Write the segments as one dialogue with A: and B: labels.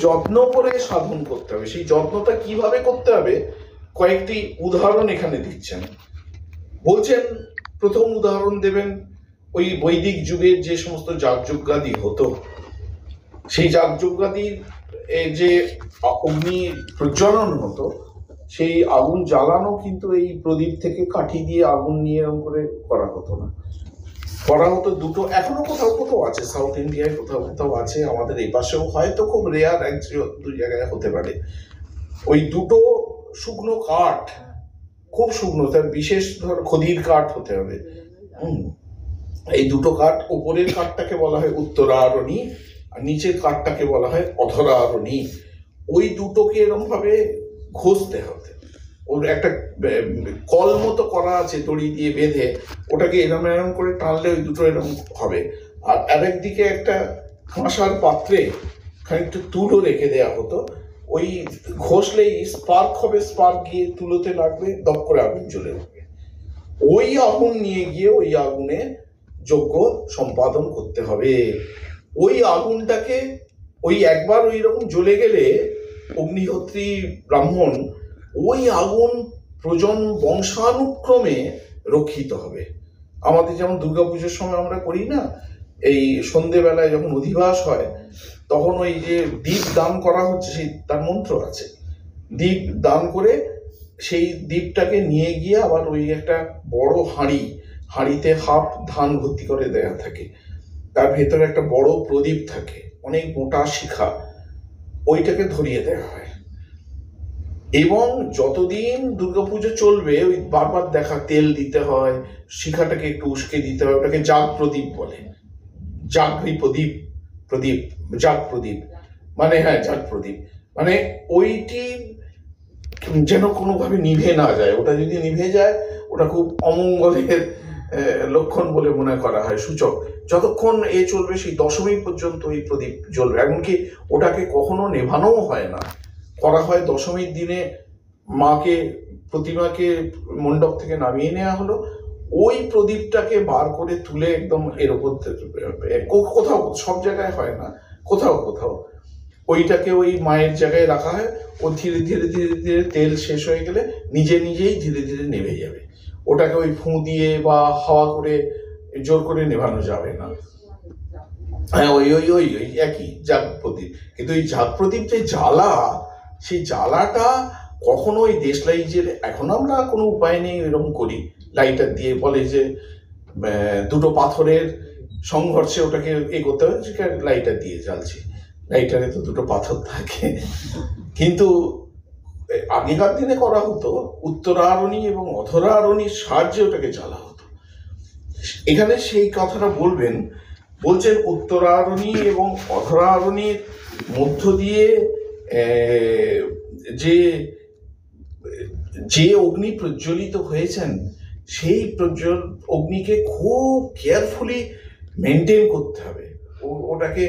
A: যত্ন করে সাধন করতে হবে। সেই যত্নটা কিভাবে করতে হবে কয়েকটি উদাহরণ এখানে দিচ্ছেন। বলছেন, প্রথম উদাহরণ দেবেন ওই বৈদিক যুগের যে সমস্ত যাগযজ্ঞাদি হতো, সেই যাগযজ্ঞাদির যে অগ্নি প্রজ্বলন হতো, সেই আগুন জ্বালানো কিন্তু এই প্রদীপ থেকে কাঠি দিয়ে আগুন নিয়ে এরকম করে করা হতো না, করা হতো দুটো। এখনো কোথাও কোথাও আছে, সাউথ ইন্ডিয়ায় কোথাও কোথাও আছে, আমাদের এই পাশেও হয়তো খুব রেয়ার এক দুই জায়গায় হতে পারে। ওই দুটো শুকনো কাঠ, খুব শুকনো, তার বিশেষ ধর খদির কাঠ হতে হবে। এই দুটো কাঠ, উপরের কাঠটাকে বলা হয় উত্তরারণী আর নিচের কাঠটাকে বলা হয় অধরারণী। ওই দুটোকে এরকম ভাবে ঘষতে হবে। ওর একটা কল মতো করা আছে দড়ি দিয়ে বেঁধে, ওটাকে এরম এরম করে টানলে ওই দুটো এরম হবে। আর আরেকদিকে একটা কাঁসার পাত্রে খানিকটা তুলো রেখে দেওয়া হতো, ওই ঘষলেই স্পার্ক হবে, স্পার্ক গিয়ে তুলোতে লাগবে, দপ করে আগুন জ্বলে উঠবে। ওই আগুন নিয়ে গিয়ে ওই আগুনে যজ্ঞ সম্পাদন করতে হবে। ওই আগুনটাকে ওই একবার ওই রকম জ্বলে গেলে অগ্নিহোত্রী ব্রাহ্মণ ওই আগুন বংশানুক্রমে রক্ষিত হবে। আমাদের যেমন দুর্গাপুজোর সময় আমরা করি না, এই সন্ধেবেলায় যখন অধিবাস হয় তখন ওই যে দীপ দান করা হচ্ছে, সেই তার মন্ত্র আছে। দীপ দান করে সেই দীপটাকে নিয়ে গিয়ে আবার ওই একটা বড় হাঁড়িতে হাফ ধান ভর্তি করে দেয়া থাকে, তার ভেতরে একটা বড় প্রদীপ থাকে, অনেক মোটা শিখা, ওইটাকে ধরিয়ে দেওয়া হয়। এবং যতদিন দুর্গাপুজো চলবে ওই বারবার দেখা, তেল দিতে হয়, শিখাটাকে একটু উস্কে দিতে হয়, ওটাকে জাগ প্রদীপ বলে। জাগরি প্রদীপ, জাগ প্রদীপ মানে, হ্যাঁ জাগ প্রদীপ মানে ওইটি যেন কোনোভাবে নিভে না যায়। ওটা যদি নিভে যায় ওটা খুব অমঙ্গলের লক্ষণ বলে মনে করা হয়, সূচক। যতক্ষণ এ চলবে সেই দশমী পর্যন্ত এই প্রদীপ জ্বলবে। এমনকি ওটাকে কখনো নেভানোও হয় না, করা হয় দশমীর দিনে প্রতিমাকে মণ্ডপ থেকে নামিয়ে নেওয়া হলো, ওই প্রদীপটাকে বার করে তুলে একদম এর উপর, কোথাও সব জায়গায় হয় না, কোথাও কোথাও ওইটাকে ওই মায়ের জায়গায় রাখা হয়। ও ধীরে ধীরে ধীরে ধীরে তেল শেষ হয়ে গেলে নিজেই ধীরে ধীরে নেভে যাবে। ওটাকে ওই ফুঁ দিয়ে বা হাওয়া করে জোর করে নেভানো যাবে না। হ্যাঁ, ওই ওই ওই ওই একই জাগ প্রদীপ। কিন্তু ওই জাগ প্রদীপ যে জ্বালা, সেই জ্বালাটা কখনো ওই দেশলাইটের, এখন আমরা কোনো উপায় নেই এরকম করি, লাইটার দিয়ে বলে যে দুটো পাথরের সংঘর্ষে ওটাকে করতে হবে, লাইটার দিয়ে জ্বালছি। লাইটারে তো দুটো পাথর থাকে। কিন্তু আগেকার দিনে করা হতো উত্তরারণী এবং অধরারণীর সাহায্যে ওটাকে জ্বালা হতো। এখানে সেই কথাটা বলছেন উত্তরারণী এবং অধরারণীর মধ্য দিয়ে যে অগ্নি প্রজ্বলিত হয়েছেন, সেই অগ্নিকে খুব কেয়ারফুলি মেনটেন করতে হবে, ওটাকে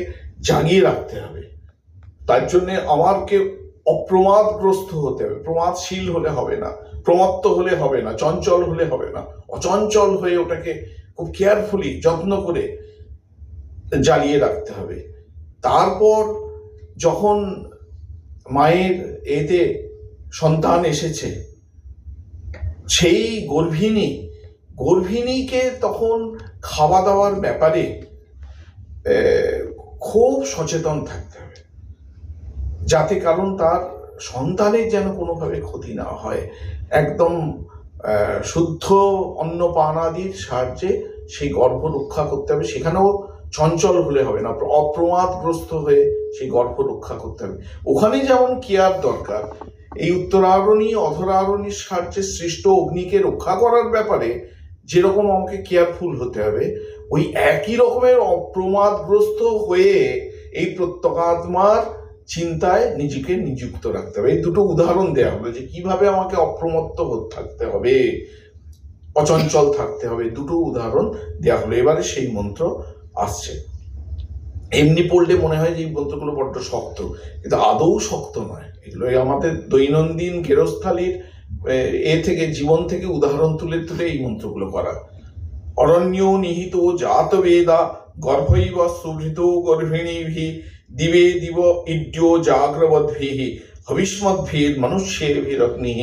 A: জাগিয়ে রাখতে হবে। তার জন্য আমারকে অপ্রমাদগ্রস্ত হতে হবে, প্রমাদশীল হলে হবে না, প্রমত্ত হলে হবে না, চঞ্চল হলে হবে না, অচঞ্চল হয়ে ওটাকে খুব কেয়ারফুলি যত্ন করে জ্বালিয়ে রাখতে হবে। তারপর যখন মায়ের এতে সন্তান এসেছে, সেই গর্ভিণীকে তখন খাওয়া দাওয়ার ব্যাপারে খুব সচেতন থাকতে হবে, যাতে কারণ তার সন্তানের যেন কোনোভাবে ক্ষতি না হয়। একদম শুদ্ধ অন্নপানাদির সাহায্যে সেই গর্ভ রক্ষা করতে হবে। সেখানেও চঞ্চল হলে হবে না, অপ্রমাদগ্রস্ত হয়ে সেই গর্ভ রক্ষা করতে হবে। ওখানে যেমন কেয়ার দরকার, এই উত্তরারণী অধরারণীর সাহায্যে সৃষ্ট অগ্নিকে রক্ষা করার ব্যাপারে যেরকম আমাকে কেয়ারফুল হতে হবে, ওই একই রকমের অপ্রমাদগ্রস্ত হয়ে এই প্রত্যকাত্মার চিন্তায় নিজেকে নিযুক্ত রাখতে হবে। এই দুটো উদাহরণ দেওয়া হবে যে কিভাবে আমাকে অপ্রমত্ত থাকতে হবে, অচঞ্চল থাকতে হবে। দুটো উদাহরণ দেওয়া হলো। এবারে সেই মন্ত্র আসছে। এমনি পড়লে মনে হয় যে এই মন্ত্রগুলো বড্ড শক্ত, কিন্তু আদৌ শক্ত নয়। এগুলো আমাদের দৈনন্দিন গেরস্থালির থেকে, জীবন থেকে উদাহরণ তুলে তুলে এই মন্ত্রগুলো করা। অরণ্য নিহিত জাত বেদা গর্ভৈব সুভৃত গর্ভিণীভি দিবে দিব ইড্যো জাগ্রবদ্ভিঃ হবিষ্মদ্ভির মনুষ্যেভিরগ্নিঃ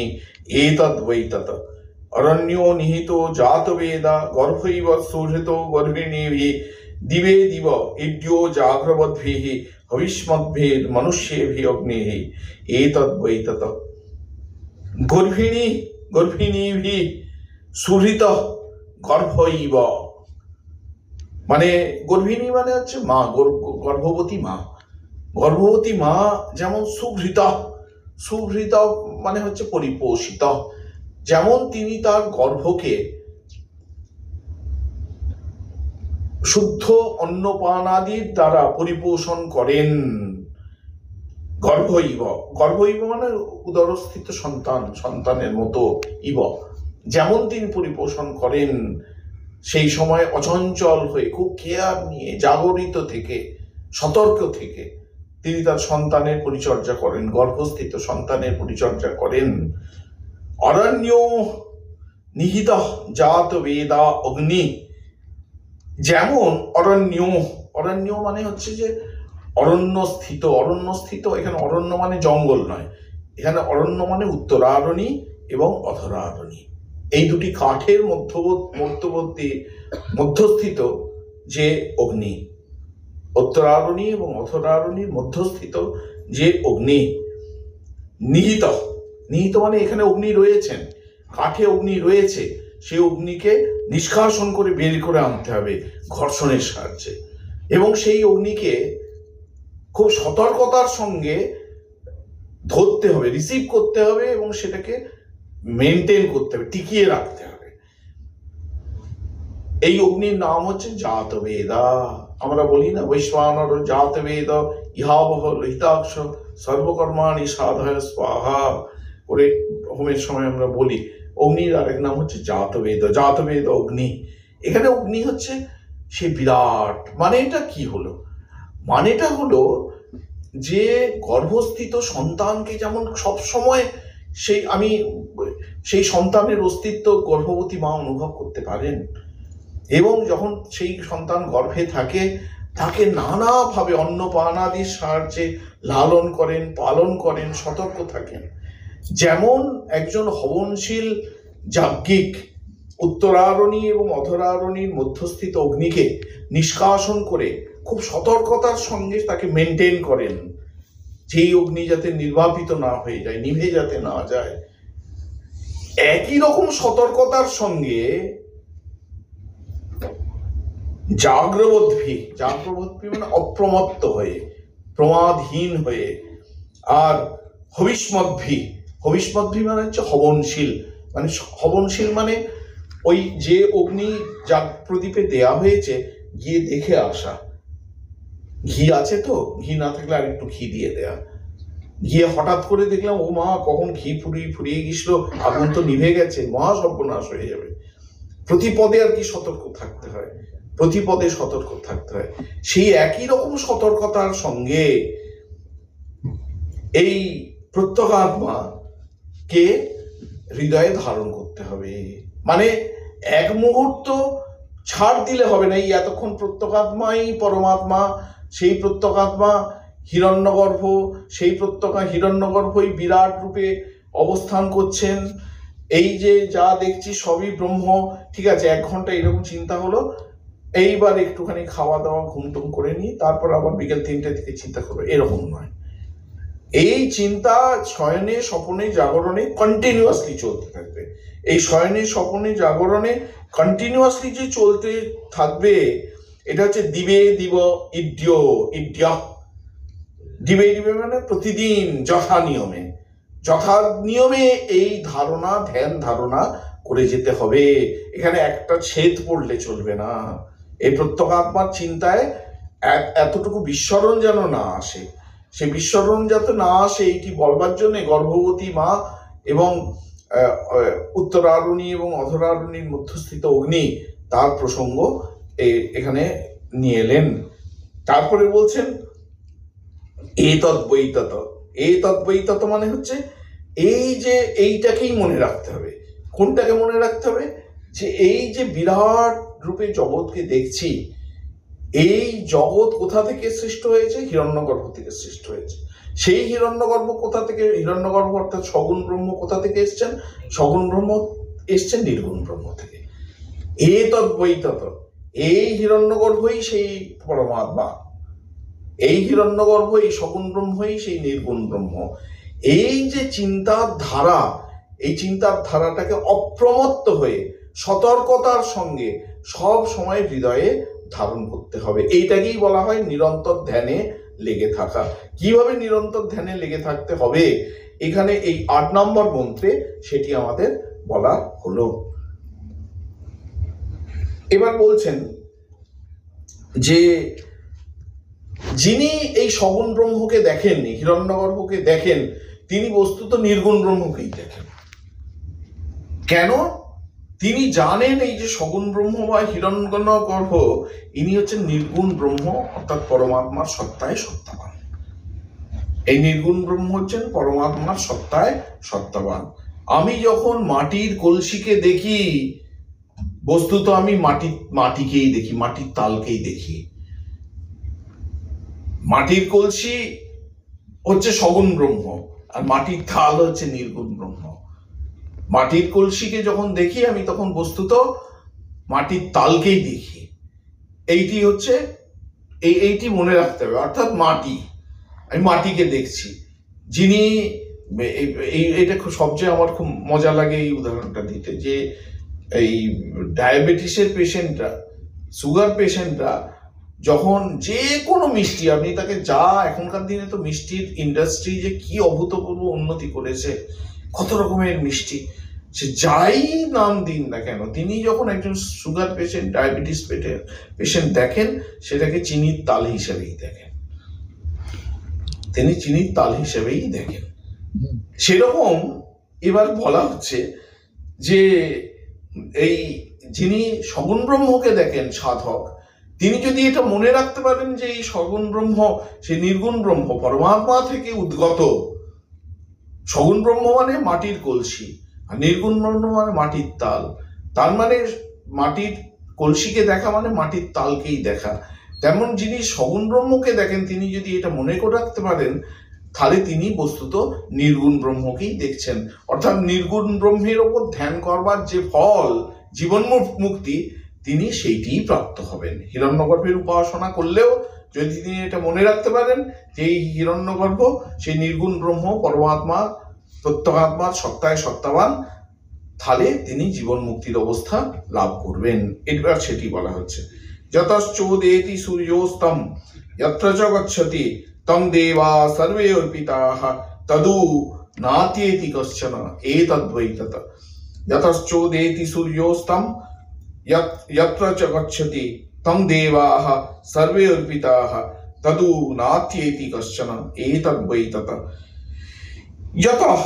A: এতদ্ বৈ তত অরণ্যো নিহিত জাতবেদা গর্ভৈব সুহৃত গর্ভিণীভিঃ দিবে দিব ইড্যো জাগ্রবদ্ভিঃ হবিষ্মদ্ভির মনুষ্যেভিরগ্নিঃ এতদ্ বৈ তত গর্ভিণীভিঃ সুহৃত গর্ভৈব, মানে গর্ভিণী মানে হচ্ছে মা, গর্ভবতী মা। গর্ভবতী মা যেমন সুহৃত মানে হচ্ছে পরিপোষিত, যেমন তিনি তার গর্ভকে শুদ্ধ অন্নপানাদির দ্বারা পরিপোষণ করেন। গর্ভৈব মানে উদরস্থিত সন্তানের মতো ইব, যেমন তিনি পরিপোষণ করেন, সেই সময় অচঞ্চল হয়ে খুব কেয়ার নিয়ে জাগরিত থেকে সতর্ক থেকে তিনি তার সন্তানের পরিচর্যা করেন, গর্ভস্থিত সন্তানের পরিচর্যা করেন। অরণ্য নিহিত জাত বেদা অগ্নি, যেমন অরণ্য মানে হচ্ছে যে অরণ্যস্থিত, এখানে অরণ্য মানে জঙ্গল নয়, এখানে অরণ্য মানে উত্তরারণ্যী এবং অধরারণ্যী, এই দুটি কাঠের মধ্যস্থিত যে অগ্নি, উত্তরারণ্যী এবং অধরারণ্যীর মধ্যস্থিত যে অগ্নি। নিহিত মানে এখানে অগ্নি রয়েছেন, কাঠে অগ্নি রয়েছে, সেই অগ্নিকে নিষ্কাশন করে বের করে আনতে হবে ঘর্ষণের সাহায্যে, এবং সেই অগ্নিকে খুব সতর্কতার সঙ্গে ধরতে হবে, রিসিভ করতে হবে, এবং সেটাকে মেনটেন করতে হবে, টিকিয়ে রাখতে হবে। এই অগ্নির নাম হচ্ছে জাতবেদা। আমরা বলি না বৈশ্বানর জাতবেদ ইহাবহ লিতাক্ষ সর্বকর্মাণি সাধয় স্বাহা করে হোমের সময় আমরা বলি। অগ্নির আরেক নাম হচ্ছে জাতবেদ অগ্নি। এখানে অগ্নি হচ্ছে সে বিরাট, মানে এটা কি হলো, মানেটা হলো যে গর্ভস্থিত সন্তানকে যেমন সব সময় সেই সন্তানের অস্তিত্ব গর্ভবতী মা অনুভব করতে পারেন, এবং যখন সেই সন্তান গর্ভে থাকে তাকে নানাভাবে অন্নপানাদির সাহায্যে লালন করেন, পালন করেন, সতর্ক থাকেন। যেমন একজন হবনশীল যাজ্ঞিক উত্তরারণ্যী এবং অধরারণ্যীর মধ্যস্থিত অগ্নিকে নিষ্কাশন করে খুব সতর্কতার সঙ্গে তাকে মেনটেন করেন, যেই অগ্নি যাতে নির্বাপিত না হয়ে যায়, নিভে যাতে না যায়, একই রকম সতর্কতার সঙ্গে জাগ্রবদ্ভি মানে অপ্রমত্ত হয়ে, প্রমাদহীন হয়ে, আর হবিষ্মদ্ভি মানে হচ্ছে হবনশীল মানে ওই যে অগ্নি প্রদীপে দেয়া হয়েছে গিয়ে দেখে আসা, ঘি আছে তো, ঘি না থাকলে আর একটু ঘি দিয়ে দেয়া, গিয়ে হঠাৎ করে দেখলাম ও মা কখন ঘি ফুরিয়ে গেছিল, আগুন তো নিভে গেছে, মহা সর্বনাশ হয়ে যাবে। প্রতিপদে আর কি সতর্ক থাকতে হয়, সেই একই রকম সতর্কতার সঙ্গে এই প্রত্যগাত্মাকে হৃদয়ে ধারণ করতে হবে। মানে এক মুহূর্ত ছাড় দিলে হবে না, এই এতক্ষণ প্রত্যগাত্মাই পরমাত্মা, সেই প্রত্যগাত্মা হিরণ্যগর্ভ, সেই হিরণ্যগর্ভই বিরাট রূপে অবস্থান করছেন, এই যে যা দেখছি সবই ব্রহ্ম, ঠিক আছে 1 ঘন্টা এরকম চিন্তা হলো, এইবার একটুখানি খাওয়া দাওয়া ঘুমটুম করে নিই, তারপর আবার বিকেল 3টে থেকে চিন্তা করবো, এরকম নয়। এই চিন্তা শয়নে স্বপনে জাগরণে কন্টিনিউয়াসলি চলতে থাকবে। এই শয়নে স্বপনে জাগরণে কন্টিনিউয়াসলি যে চলতে থাকবে, এটা হচ্ছে দিবে দিব ইড্য, দিবে মানে প্রতিদিন যথা নিয়মে এই ধ্যান ধারণা করে যেতে হবে। এখানে একটা ছেদ পড়লে চলবে না। এই প্রত্যগাত্মার চিন্তায় এতটুকু বিস্মরণ যেন না আসে, সে বিস্মরণ যাতে না আসে এইটি বলবার জন্য গর্ভবতী মা এবং উত্তরারণ্যী এবং অধরারণ্যীর মধ্যস্থিত অগ্নি, তার প্রসঙ্গ এখানে নিয়ে এলেন। তারপরে বলছেন এতদ্ বৈ তত মানে হচ্ছে এই যে এইটাকেই মনে রাখতে হবে। কোনটাকে মনে রাখতে হবে? যে এই যে বিরাট রূপে জগৎকে দেখছি, এই জগৎ কোথা থেকে সৃষ্ট হয়েছে? হিরণ্যগর্ভ থেকে সৃষ্ট হয়েছে। সেই হিরণ্যগর্ভ কোথা থেকে? হিরণ্যগর্ভ অর্থাৎ সগুণ ব্রহ্ম কোথা থেকে এসছেন? সগুণ ব্রহ্ম এসছেন নির্গুণ ব্রহ্ম থেকে। তদ্বৈতত, এই হিরণ্যগর্ভই সেই পরমাত্মা, এই হিরণ্যগর্ভই সগুণ ব্রহ্মই সেই নির্গুণ ব্রহ্ম। এই যে চিন্তার ধারা, এই চিন্তার ধারাটাকে অপ্রমত্ত হয়ে সতর্কতার সঙ্গে সব সময় হৃদয়ে ধারণ করতে হবে। এইটাকেই বলা হয় নিরন্তর ধ্যানে লেগে থাকা। কিভাবে নিরন্তর ধ্যানে লেগে থাকতে হবে এখানে এই 8 নম্বর মন্ত্রে সেটি আমাদের বলা হলো। এবার বলছেন যে যিনি এই সগুণ ব্রহ্মকে দেখেননি, হিরণ্যগর্ভকে দেখেন, তিনি বস্তুত নির্গুণ ব্রহ্মকেই দেখেন। কেন? তিনি জানেন এই যে সগুণ ব্রহ্ম বা হিরণ্যগর্ভ, ইনি হচ্ছেন নির্গুণ ব্রহ্ম অর্থাৎ পরমাত্মার সত্তায় সত্তাবান। এই নির্গুণ ব্রহ্ম হচ্ছেন পরমাত্মার সত্তায় সত্তাবান। আমি যখন মাটির কলসিকে দেখি, বস্তুত আমি মাটিকেই দেখি, মাটির তালকেই দেখি। মাটির কলসি হচ্ছে সগুণ ব্রহ্ম আর মাটির থাল হচ্ছে নির্গুণ ব্রহ্ম। মাটির কলসিকে যখন দেখি আমি তখন বস্তুত মাটির তালকেই দেখি। এইটি হচ্ছে এইটি মনে রাখতে হবে, অর্থাৎ মাটি, আমি মাটিকে দেখছি। যিনি এটা সবচেয়ে আমার খুব মজা লাগে এই উদাহরণটা দিতে, যে এই ডায়াবেটিসের পেশেন্টরা, সুগার পেশেন্টরা যখন যে কোনো মিষ্টি, আপনি তাকে যা, এখনকার দিনে তো মিষ্টির ইন্ডাস্ট্রি যে কি অভূতপূর্ব উন্নতি করেছে, কত রকমের মিষ্টি, সে যাই নাম দিন না কেন, তিনি যখন একজন সুগার পেশেন্ট, ডায়াবেটিস পেশেন্ট দেখেন, সেটাকে চিনির তাল হিসেবেই দেখেন, তিনি চিনির তাল হিসেবেই দেখেন। সেরকম এবার বলা হচ্ছে যে এই যিনি সগুণ ব্রহ্মকে দেখেন সাধক, তিনি যদি এটা মনে রাখতে পারেন যে এই সগুণ ব্রহ্ম সেই নির্গুণ ব্রহ্ম পরমাত্মা থেকে উদ্গত। সগুণ ব্রহ্ম মানে মাটির কলসি আর নির্গুণ ব্রহ্ম মানে মাটির তাল। তার মানে মাটির কলসিকে দেখা মানে মাটির তালকেই দেখা। তেমন যিনি সগুণ ব্রহ্মকে দেখেন, তিনি যদি এটা মনে করে রাখতে পারেন, তাহলে তিনি বস্তুত নির্গুণ ব্রহ্মকেই দেখছেন। অর্থাৎ নির্গুণ ব্রহ্মের ওপর ধ্যান করবার যে ফল, জীবন মুক্তি, তিনি সেইটিই প্রাপ্ত হবেন। হিরণ্যগর্ভের উপাসনা করলেও যদি তিনি এটা মনে রাখতে পারেন যে এই হিরণ্যগর্ভ সেই নির্গুণ ব্রহ্ম পরমাত্মা প্রত্যগাত্মার সত্তায় সত্তাবান, তাহলে তিনি জীবন মুক্তির অবস্থা লাভ করবেন। এবার সেটি বলা হচ্ছে, যতশ্চোদেতি সূর্যোস্তম যত্র চ গচ্ছতি তং দেবা সর্বে অর্পিতাঃ তদু নাত্যেতি কশ্চন এতদ্বৈতত। যতশ্চোদেতি সূর্যোস্তম যত্র চ গচ্ছতি তং দেবাঃ সর্বে অর্পিতাঃ তদু নাত্যেতি কশ্চন এতদ্বৈতত। যতঃ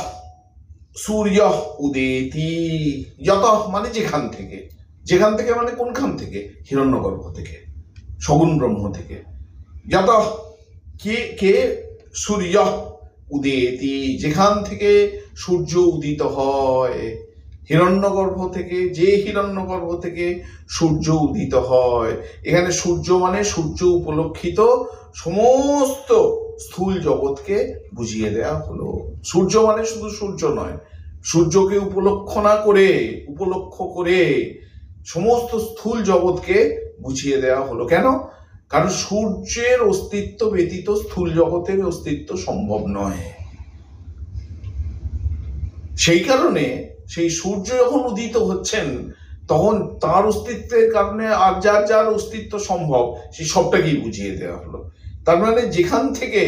A: সূর্য উদেতি, যতঃ মানে যেখান থেকে, যেখান থেকে মানে কোনখান থেকে? হিরণ্যগর্ভ থেকে, সগুণ ব্রহ্ম থেকে। যতঃ কে সূর্য উদেতি, যেখান থেকে সূর্য উদিত হয়, হিরণ্যগর্ভ থেকে, যে হিরণ্যগর্ভ থেকে সূর্য উদিত হয়। এখানে সূর্য মানে সূর্য উপলক্ষিত সমস্ত স্থূল জগৎকে বুঝিয়ে দেয়া হলো। সূর্য মানে শুধু সূর্য নয়, সূর্যকে উপলক্ষ করে সমস্ত স্থূল জগৎকে বুঝিয়ে দেওয়া হলো। কেন? কারণ সূর্যের অস্তিত্ব ব্যতীত স্থূল জগতের অস্তিত্ব সম্ভব নয়। সেই কারণে সেই সূর্য যখন উদিত হচ্ছেন, তখন তার অস্তিত্বের কারণে আর যার যার অস্তিত্ব সম্ভব, সেই সবটাকেই বুঝিয়ে দেওয়া হলো। তার মানে যেখান থেকে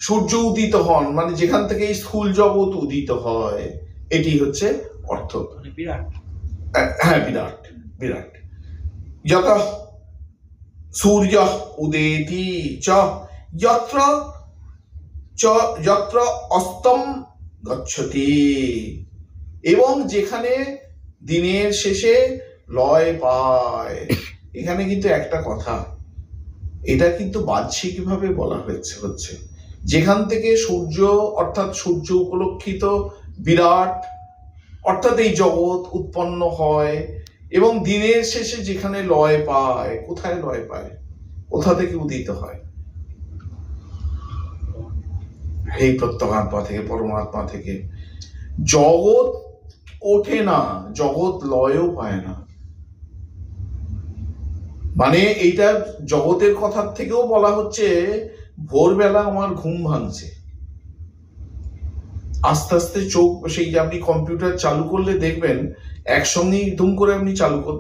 A: সূর্য উদিত হন, মানে যেখান থেকে এই স্থূল জগৎ উদিত হয়, এটি হচ্ছে অর্থ। বিরাট, হ্যাঁ, বিরাট বিরাট। যত সূর্য উদেতি চ যত্র অস্তম গচ্ছতি, এবং যেখানে দিনের শেষে লয় পায়। এখানে কিন্তু একটা কথা, এটা কিন্তু বাহ্যিকভাবে বলা হচ্ছে যেখান থেকে সূর্য অর্থাৎ সূর্য উপলক্ষিত বিরাট অর্থাৎ এই জগৎ উৎপন্ন হয় এবং দিনের শেষে যেখানে লয় পায়। কোথায় লয় পায়? কোথা থেকে উদিত হয়? এই প্রত্যগাত্মা থেকে, পরমাত্মা থেকে। জগৎ ওঠে না, জগৎ লয়ও পায় না। মানে এইটা জগতের কথার থেকেও বলা হচ্ছে, ভোরবেলা আমার ঘুম ভাঙছে, আস্তে আস্তে চোখ, সেই যে আপনি কম্পিউটার চালু করলে দেখবেন একসঙ্গেই দুম করে আপনি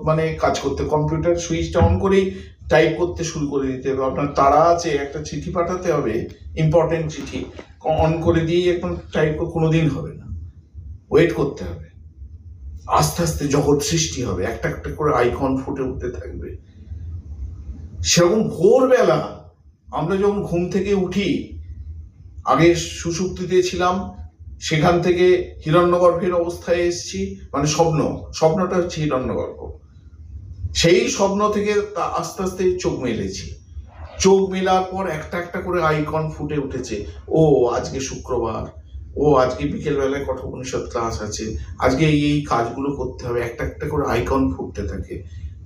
A: মানে কাজ করতে, কম্পিউটার সুইচটা অন করেই টাইপ করতে শুরু করে দিতে হবে। আপনার তাড়া আছে, একটা চিঠি পাঠাতে হবে, ইম্পর্টেন্ট চিঠি, অন করে দিয়ে এখন টাইপ কোনোদিন হবে না, ওয়েট করতে হবে। আস্তে আস্তে জগৎ সৃষ্টি হবে, একটা একটা করে আইকন ফুটে উঠতে থাকবে। সেরকম ভোরবেলা আমরা যখন ঘুম থেকে উঠি, আগে সুষুপ্তিতে ছিলাম, সেখান থেকে হিরণ্যগর্ভের অবস্থায় এসেছি, মানে স্বপ্নটা হচ্ছে হিরণ্যগর্ভ। সেই স্বপ্ন থেকে আস্তে আস্তে চোখ মেলেছি, চোখ মেলার পর একটা একটা করে আইকন ফুটে উঠেছে। ও আজকে শুক্রবার, ও আজকে বিকেলবেলায় কঠোপনিষদ ক্লাস আছে, আজকে এই কাজগুলো করতে হবে, একটা একটা করে আইকন ফুটতে থাকে,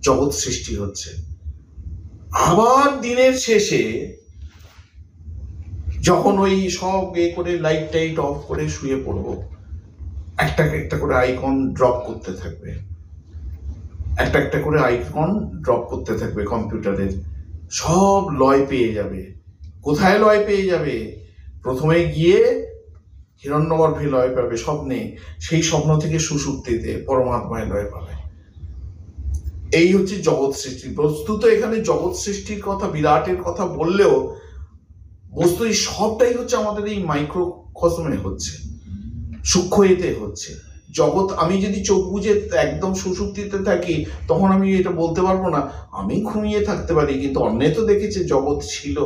A: জগৎ সৃষ্টি হচ্ছে। আবার দিনের শেষে যখন ওই সব করে লাইট টাইট অফ করে শুয়ে পড়বো, একটা একটা করে আইকন ড্রপ করতে থাকবে, একটা একটা করে আইকন ড্রপ করতে থাকবে কম্পিউটারের, সব লয় পেয়ে যাবে। কোথায় লয় পেয়ে যাবে? প্রথমে গিয়ে হিরণ্যগর্ভে লয় পাবে স্বপ্নে, সেই স্বপ্ন থেকে সুষুপ্তিতে পরমাত্মায় লয় পাবে। এই হচ্ছে জগৎ সৃষ্টি। বস্তুত এখানে জগৎ সৃষ্টির কথা, বিরাটের কথা বললেও বস্তু এই সবটাই হচ্ছে আমাদের এই মাইক্রোকসমে হচ্ছে, সূক্ষ্ম এতে হচ্ছে জগৎ। আমি যদি চোখ বুঝে একদম সুষুপ্তিতে থাকি, তখন আমি এটা বলতে পারবো না। আমি ঘুমিয়ে থাকতে পারি, কিন্তু অন্যে তো দেখেছে জগৎ ছিল।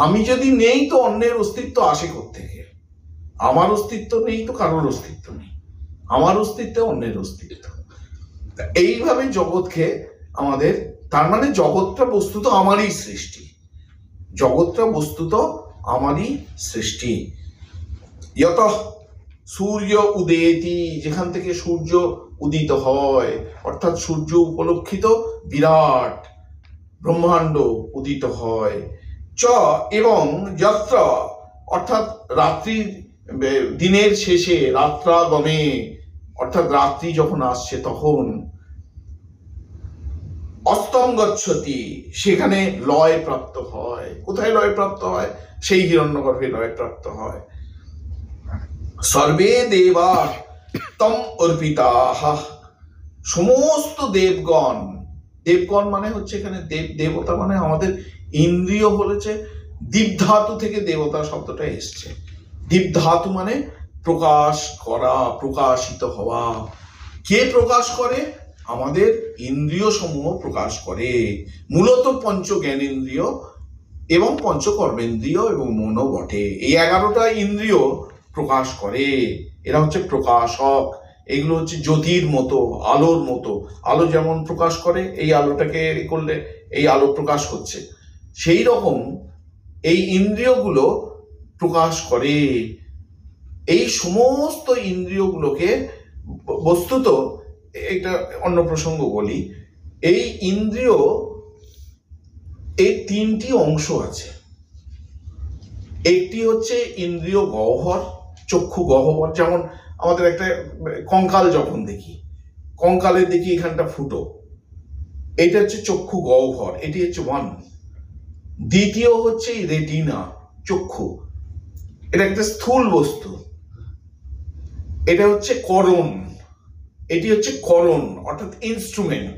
A: আমি যদি নেই, তো অন্যের অস্তিত্ব আসে কোত্থেকে? আমার অস্তিত্ব নেই তো কারোর অস্তিত্ব নেই, আমার অস্তিত্ব অন্যের অস্তিত্ব। এইভাবে জগৎকে আমাদের, তার মানে জগৎটা বস্তুত আমারই সৃষ্টি, জগৎটা বস্তুত আমারই সৃষ্টি। যত সূর্য উদেতি, যেখান থেকে সূর্য উদিত হয়, অর্থাৎ সূর্য উপলক্ষিত বিরাট ব্রহ্মাণ্ড উদিত হয়। চ এবং যত্র, অর্থাৎ রাত্রি, দিনের শেষে রাত্রাগমে, অর্থাৎ রাত্রি যখন আসছে তখন, অস্তম গচ্ছতি, সেখানে লয় প্রাপ্ত হয়। কোথায় লয় প্রাপ্ত হয়? সেই হিরণ্যগর্ভে লয় প্রাপ্ত হয়। সর্বে দেবা তম অর্পিতাহ, সমস্ত দেবগণ, দেবগণ মানে হচ্ছে এখানে দেবতা মানে আমাদের ইন্দ্রিয় বলেছে, দীপধাতু থেকে দেবতা শব্দটা এসছে। দীপধাতু মানে প্রকাশ করা, প্রকাশিত হওয়া। কে প্রকাশ করে? আমাদের ইন্দ্রিয় সমূহ প্রকাশ করে, মূলত পঞ্চ জ্ঞানেন্দ্রিয় এবং পঞ্চ কর্মেন্দ্রিয় এবং মনও বটে। এই 11টা ইন্দ্রিয় প্রকাশ করে, এরা হচ্ছে প্রকাশক। এগুলো হচ্ছে জ্যোতির মতো, আলোর মতো। আলো যেমন প্রকাশ করে, এই আলোটাকে করলে এই আলো প্রকাশ হচ্ছে, সেই রকম এই ইন্দ্রিয়গুলো প্রকাশ করে। এই সমস্ত ইন্দ্রিয়গুলোকে, বস্তুত এটা অন্য প্রসঙ্গ বলি, এই ইন্দ্রিয়, এই 3টি অংশ আছে। একটি হচ্ছে ইন্দ্রিয় গহ্বর, চক্ষু গহ্বর। যেমন আমাদের একটা কঙ্কাল যখন দেখি, কঙ্কালের দেখি এখানটা ফুটো, এটা হচ্ছে চক্ষু গহ্বর, এটি হচ্ছে 1। দ্বিতীয় হচ্ছে রেটিনা, চক্ষু, এটা একটা স্থূল বস্তু, এটা হচ্ছে করণ, এটি হচ্ছে করণ অর্থাৎ ইনস্ট্রুমেন্ট,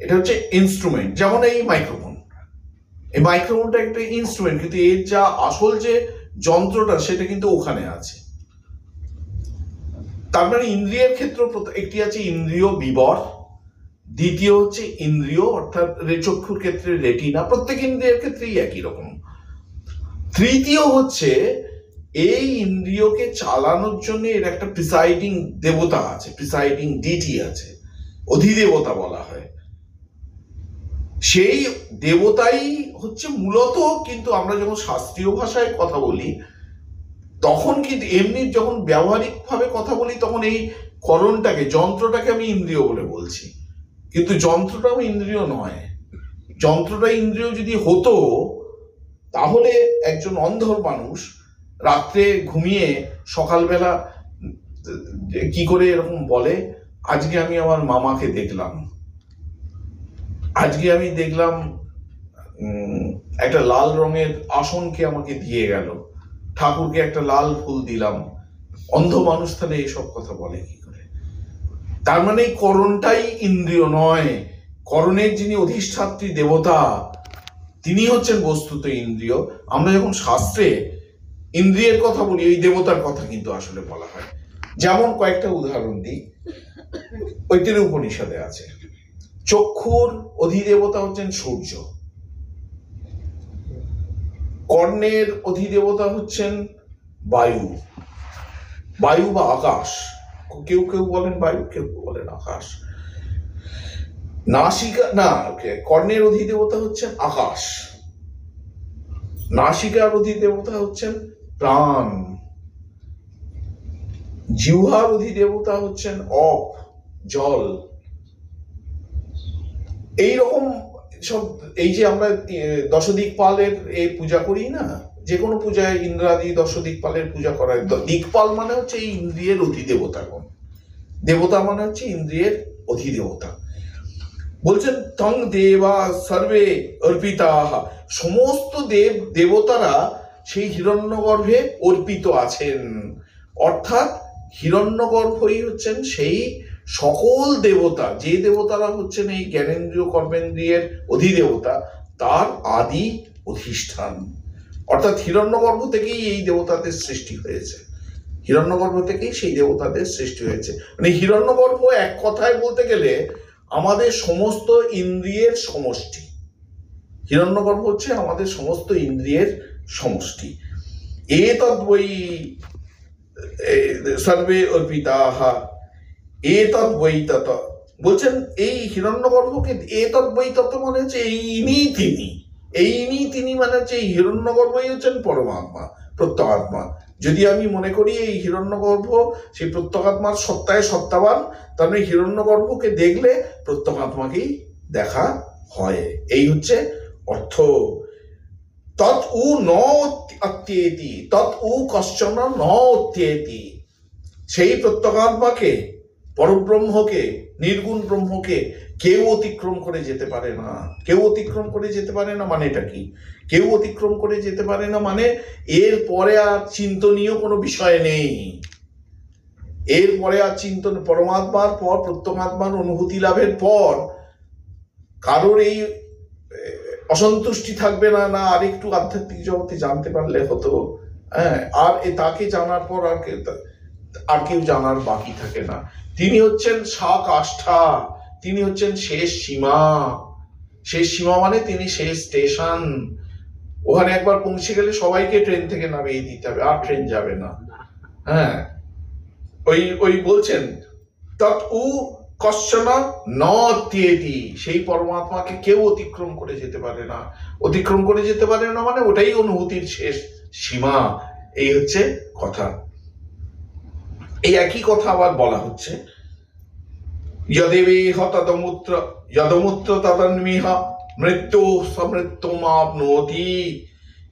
A: এটা হচ্ছে ইনস্ট্রুমেন্ট। যেমন এই মাইক্রোফোন, এই মাইক্রোফোনটা একটা ইনস্ট্রুমেন্ট, কিন্তু এর যা আসল যে যন্ত্রটা সেটা কিন্তু ওখানে আছে। তার মানে ইন্দ্রিয়ের ক্ষেত্র একটি আছে ইন্দ্রিয় বিবর, দ্বিতীয় হচ্ছে ইন্দ্রিয় অর্থাৎ চক্ষুর ক্ষেত্রে রেটিনা, প্রত্যেক ইন্দ্রিয়ের ক্ষেত্রেই একই রকম। তৃতীয় হচ্ছে এই ইন্দ্রিয়কে চালানোর জন্য এর একটা প্রিসাইডিং দেবতা আছে, প্রিসাইডিং ডিটি আছে, অধিদেবতা বলা হয়। সেই দেবতাই হচ্ছে মূলত, কিন্তু আমরা যখন শাস্ত্রীয় ভাষায় কথা বলি তখন কিন্তু, এমনি যখন ব্যবহারিক ভাবে কথা বলি তখন এই করণটাকে, যন্ত্রটাকে আমি ইন্দ্রিয় বলে বলছি, কিন্তু যন্ত্রটাও ইন্দ্রিয় নয়। যন্ত্রটা ইন্দ্রিয় যদি হতো, তাহলে একজন অন্ধর মানুষ রাত্রে ঘুমিয়ে সকালবেলা কি করে এরকম বলে, আজকে আমি আমার মামাকে দেখলাম, আজকে আমি দেখলাম একটা লাল রঙের আসনকে আমাকে দিয়ে গেল, ঠাকুরকে একটা লাল ফুল দিলাম। অন্ধ মানুষ তাহলে এসব কথা বলে কি করে? তার মানে করণটাই ইন্দ্রিয় নয়, করণের যিনি অধিষ্ঠাত্রী দেবতা তিনি হচ্ছেন বস্তুত ইন্দ্রিয়। আমরা যখন শাস্ত্রে ইন্দ্রিয়ের কথা বলি, এই দেবতার কথা কিন্তু আসলে বলা হয়। যেমন কয়েকটা উদাহরণ দিই, ঐতিহ্য উপনিষদে আছে। চক্ষুর অধিদেবতা হচ্ছেন সূর্য, কর্ণের অধিদেবতা হচ্ছেন বায়ু, বায়ু বা আকাশ, কেউ কেউ বলেন বায়ু, কেউ কেউ বলেন আকাশ। নাসিকা না, কর্ণের অধিদেবতা হচ্ছেন আকাশ, নাসিকার অধিদেবতা হচ্ছেন প্রাণ, জিহ্বার অধিদেবতা হচ্ছেন অপ, জল। এইরকম সব, এই যে আমরা দশদিকপালের এই পূজা করি না, যে কোনো পূজায় ইন্দ্রাদি দশদিকপালের পূজা করা হয়। দিকপাল মানে হচ্ছে এই ইন্দ্রিয়ের অধিদেবতাগণ, দেবতা মানে হচ্ছে ইন্দ্রিয়ের অধিদেবতা। বলছেন তং দেবা সর্বে অর্পিতা, সমস্ত দেব দেবতারা সেই হিরণ্যগর্ভে অর্পিত আছেন। অর্থাৎ হিরণ্যগর্ভই হচ্ছেন সেই সকল দেবতা, যে দেবতারা হচ্ছেন এই জ্ঞানেন্দ্রিয় কর্মেন্দ্রিয়ের অধিদেবতা, তার আদি অধিষ্ঠান। অর্থাৎ হিরণ্যগর্ভ থেকেই এই দেবতাদের সৃষ্টি হয়েছে, হিরণ্যগর্ভ থেকেই সেই দেবতাদের সৃষ্টি হয়েছে। মানে হিরণ্যগর্ভ এক কথায় বলতে গেলে আমাদের সমস্ত ইন্দ্রিয়ের সমষ্টি। হিরণ্যগর্ভ হচ্ছে আমাদের সমস্ত ইন্দ্রিয়ের সমষ্টি। এতদ্ বৈ সর্বে অর্পিতাঃ এতদ্ বৈ তত, বলছেন এই হিরণ্যগর্ভকে এতদ্ বৈ তত মানে হচ্ছে এই ইনি তিনি, এই ইনি তিনি মানে হচ্ছে এই হিরণ্যগর্ভই হচ্ছেন পরমাত্মা, প্রত্যগাত্মা। যদি আমি মনে করি এই হিরণ্যগর্ভ সেই প্রত্যগাত্মার সত্তায় সত্তাবান, তাহলে হিরণ্যগর্ভকে দেখলে প্রত্যগাত্মাকেই দেখা হয়। এই হচ্ছে অর্থ। তৎ উ ন অত্যেতি, তৎ উ কশ্চন ন অত্যেতি, সেই প্রত্যগাত্মাকে, পরব্রহ্মকে, নির্গুণ ব্রহ্মকে কেউ অতিক্রম করে যেতে পারে না। কেউ অতিক্রম করে যেতে পারে না মানে এটা কি? কেউ অতিক্রম করে যেতে পারে না মানে এর পরে আর চিন্তনীয় কোনো বিষয় নেই, এর পরে আর চিন্তন, পরমাত্মার পর প্রত্যগাত্মার অনুভূতি লাভের পর কারোর এই অসন্তুষ্টি থাকবে না, না আর একটু আধ্যাত্মিক জগতে জানতে পারলে হতো, হ্যাঁ, আর তাকে জানার পর আর কেউ জানার বাকি থাকে না। তিনি হচ্ছেন সাকাষ্ঠা, তিনি হচ্ছেন শেষ সীমা। শেষ সীমা মানে তিনি শেষ স্টেশন। ওখানে একবার পৌঁছে গেলে সবাইকে ট্রেন থেকে নামিয়ে দিতে হবে, আর ট্রেন যাবে না। হ্যাঁ, ওই বলছেন তৎ উ কশ্চন ন অত্যেতি, সেই পরমাত্মাকে কেউ অতিক্রম করে যেতে পারে না। অতিক্রম করে যেতে পারে না মানে ওটাই অনুভূতির শেষ সীমা। এই হচ্ছে কথা। এই একই কথা আবার বলা হচ্ছে যদেবেহ তদমূত্র যদমূত্র তদন্মিহ মৃত্যু সমৃত্যুমাপ্নোতি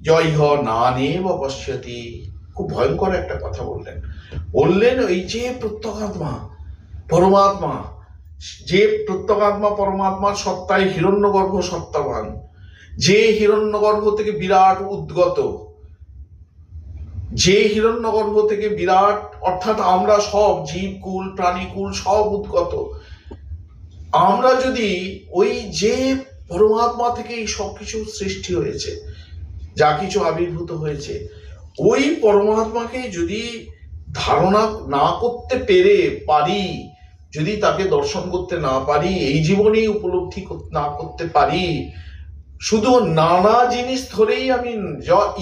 A: জয়হ নানেব পশ্যতি। খুব ভয়ঙ্কর একটা কথা বললেন। বললেন এই যে প্রত্যগাত্মা পরমাত্মা, যে প্রত্যগাত্মা পরমাত্মার সত্তায় হিরণ্যগর্ভ সত্তাবান, যে হিরণ্যগর্ভ থেকে বিরাট উদ্গত, যে হিরণ্যগর্ভ থেকে বিরাট, অর্থাৎ আমরা সব জীবকুল প্রাণীকুল সব উদ্গত, আমরা যদি ওই যে পরমাত্মা থেকে এই সবকিছু সৃষ্টি হয়েছে, যা কিছু আবির্ভূত হয়েছে, ওই পরমাত্মাকে যদি ধারণা না করতে পারি, যদি তাকে দর্শন করতে না পারি, এই জীবনেই উপলব্ধি না করতে পারি, শুধু নানা জিনিস ধরেই আমি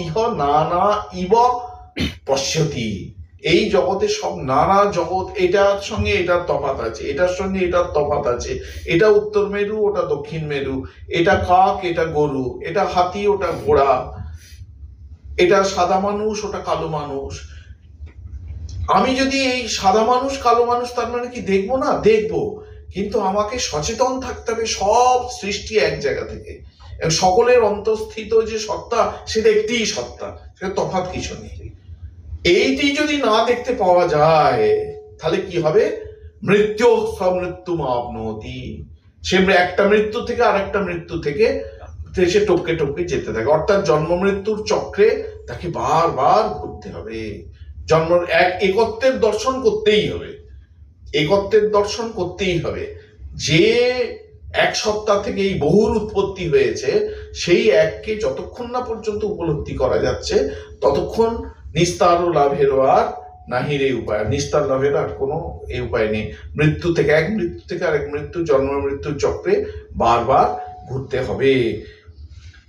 A: ইহ নানা ইব পশ্যতি, এই জগতে সব নানা জগৎ, এটার সঙ্গে এটার তফাৎ আছে, এটার সঙ্গে এটার তফাৎ আছে, এটা উত্তর মেরু ওটা দক্ষিণ মেরু, এটা কাক এটা গরু, এটা হাতি ওটা ঘোড়া, এটা সাদা মানুষ ওটা কালো মানুষ। আমি যদি এই সাদা মানুষ কালো মানুষ তার মানে কি দেখবো না? দেখবো, কিন্তু আমাকে সচেতন থাকতে হবে সব সৃষ্টি এক জায়গা থেকে। এবং সকলের অন্তঃস্থিত যে সত্তা সেটা একটিই সত্তা, সেটা তফাৎ কিছু নেই। এইটি যদি না দেখতে পাওয়া যায় তাহলে কি হবে? মৃত্যু সমৃত্যু আপনতি, সে একটা মৃত্যু থেকে আর একটা মৃত্যু থেকে সে টপকে টপকে যেতে থাকে, অর্থাৎ জন্ম মৃত্যুর চক্রে তাকে বারবার ঘুরতে হবে। জন্ম একত্বের দর্শন করতেই হবে, একত্বের দর্শন করতেই হবে। যে এক সত্তা থেকে এই বহুর উৎপত্তি হয়েছে, সেই এককে যতক্ষণ না পর্যন্ত উপলব্ধি করা যাচ্ছে ততক্ষণ নিস্তার লাভের আর নাহিরে উপায়, নিস্তার লাভের আর কোনো এই উপায় নেই। মৃত্যু থেকে এক মৃত্যু থেকে আরেক মৃত্যু, জন্ম মৃত্যুর চক্রে বারবার ঘুরতে হবে।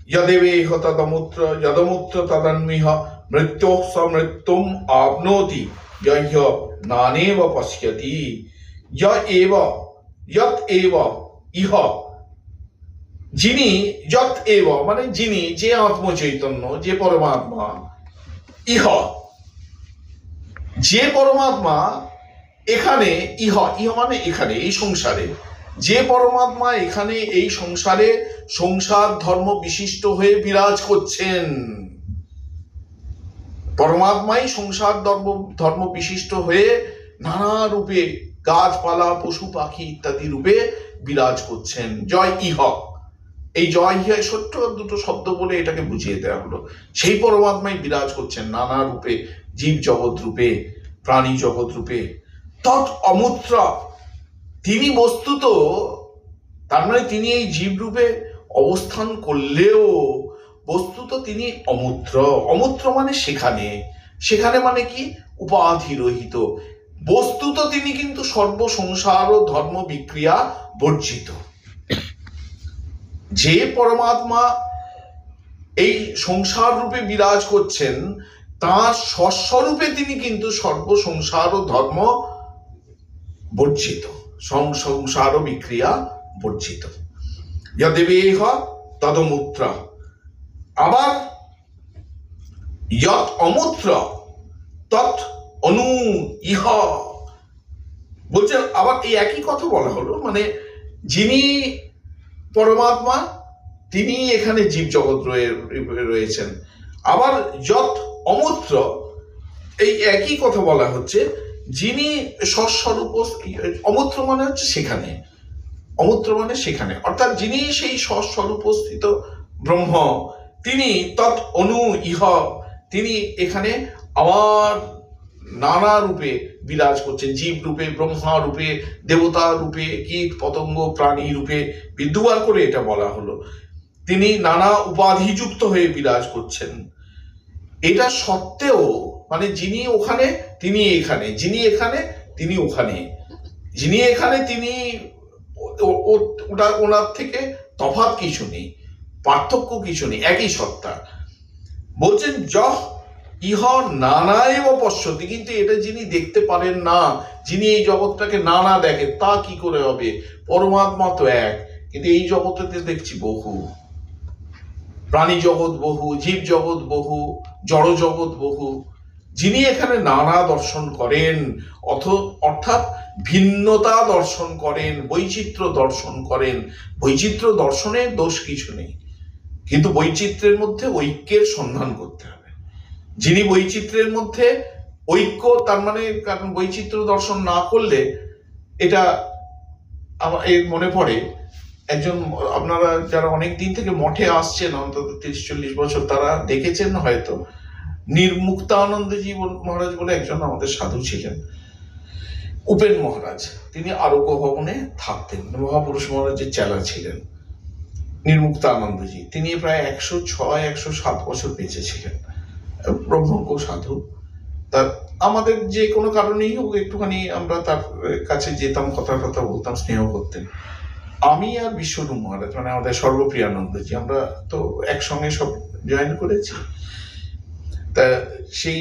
A: यदेवेह तदमुत्र यदमुत्र तदन्विह मृत्योः समृत्युम् आप्नोति यह्य नानेव पश्यति य एव यत् एव इह, যিনি যত এব মানে যিনি, যে আত্মচৈতন্য, যে পরমাত্মা, ইহ যে পরমাত্মা এখানে, ইহ ইহ মানে এখানে এই সংসারে, যে পরমাত্মা এখানে এই সংসারে সংসার ধর্ম বিশিষ্ট হয়ে বিরাজ করছেন, পরমাত্মাই সংসার ধর্ম বিশিষ্ট হয়ে নানা রূপে গাছপালা পশু পাখি ইত্যাদি রূপে বিরাজ করছেন। জয় ইহ, এই জয় ইহ ছোট্ট দুটো শব্দ বলে এটাকে বুঝিয়ে দেওয়া হলো। সেই পরমাত্মাই বিরাজ করছেন নানা রূপে, জীব জগৎ রূপে, প্রাণী জগৎ রূপে। তৎ অমূত্র, তিনি বস্তুত, তার মানে তিনি এই জীব রূপে অবস্থান করলেও বস্তুত তিনি অমূত্র। অমূত্র মানে সেখানে, সেখানে মানে কি? উপাধি রহিত। বস্তুত তিনি কিন্তু সর্বসংসার ও ধর্ম বিক্রিয়া বর্জিত। যে পরমাত্মা এই সংসার রূপে বিরাজ করছেন, তার স্বস্বরূপে তিনি কিন্তু সর্বসংসার ও ধর্ম বর্জিত, সংসার ও বিক্রিয়া বর্জিত। যদেবেহ তদমূত্র, আবার যৎ অমূত্র তৎ অনু ইহ বলছেন। আবার এই একই কথা বলা হলো, মানে যিনি পরমাত্মা তিনি এখানে জীব জগৎ রয়েছেন। আবার যৎ অমূত্র, এই একই কথা বলা হচ্ছে, যিনি স্বস্বরূপ, অমূত্র মানে হচ্ছে সেখানে, অমূত্র মানে সেখানে, অর্থাৎ যিনি সেই স্বস্বরূপস্থিত ব্রহ্ম, তিনি তৎ অনু ইহ, তিনি এখানে আবার নানা রূপে বিরাজ করছেন, জীব রূপে, ব্রহ্মা রূপে, দেবতা রূপে, কীট পতঙ্গ প্রাণী রূপে, বিদ্যুবার করে এটা বলা হলো। তিনি নানা উপাধিযুক্ত হয়ে বিরাজ করছেন। এটা সত্ত্বেও মানে যিনি ওখানে তিনি এখানে, যিনি এখানে তিনি ওখানে, যিনি এখানে তিনি, ওটা ওনার থেকে তফাৎ কিছু নেই, পার্থক্য কিছু নেই, একই সত্তা। বলছেন যহ ইহ নানায়েব পশ্যতি, কিন্তু এটা যিনি দেখতে পারেন না, যিনি এই জগৎটাকে নানা দেখে, তা কি করে হবে? পরমাত্মা তো এক, কিন্তু এই জগৎটাতে দেখছি বহু, প্রাণী জগৎ বহু, জীব জগৎ বহু, জড় জগৎ বহু। যিনি এখানে নানা দর্শন করেন, অর্থাৎ ভিন্নতা দর্শন করেন, বৈচিত্র্য দর্শন করেন। বৈচিত্র্য দর্শনের দোষ কিছু নেই, কিন্তু বৈচিত্র্যের মধ্যে ঐক্যের সন্ধান করতে হবে। যিনি বৈচিত্র্যের মধ্যে ঐক্য, তার মানে কারণ বৈচিত্র্য দর্শন না করলে, এটা আমার মনে পড়ে একজন, আপনারা যারা অনেক দিন থেকে মঠে আসছেন, অন্তত 30-40 বছর, তারা দেখেছেন হয়তো, নির্মুক্তানন্দজি মহারাজ বলে একজন আমাদের সাধু ছিলেন, উপেন মহারাজ। তিনি আরোগ্য ভবনে থাকতেন, মহাপুরুষ মহারাজের চেলা ছিলেন নির্মুক্তানন্দজি। তিনি প্রায় 106-107 বছর বেঁচে ছিলেন, ব্রহ্মজ্ঞ সাধু। তার আমাদের যে কোনো কারণেই হোক একটুখানি আমরা তার কাছে যেতাম, কথা বলতাম, স্নেহ করতেন। আমি আর বিশ্বরূপ মহারাজ, মানে আমাদের সর্বপ্রিয়ানন্দজি, আমরা তো একসঙ্গে সব জয়েন করেছি। তা সেই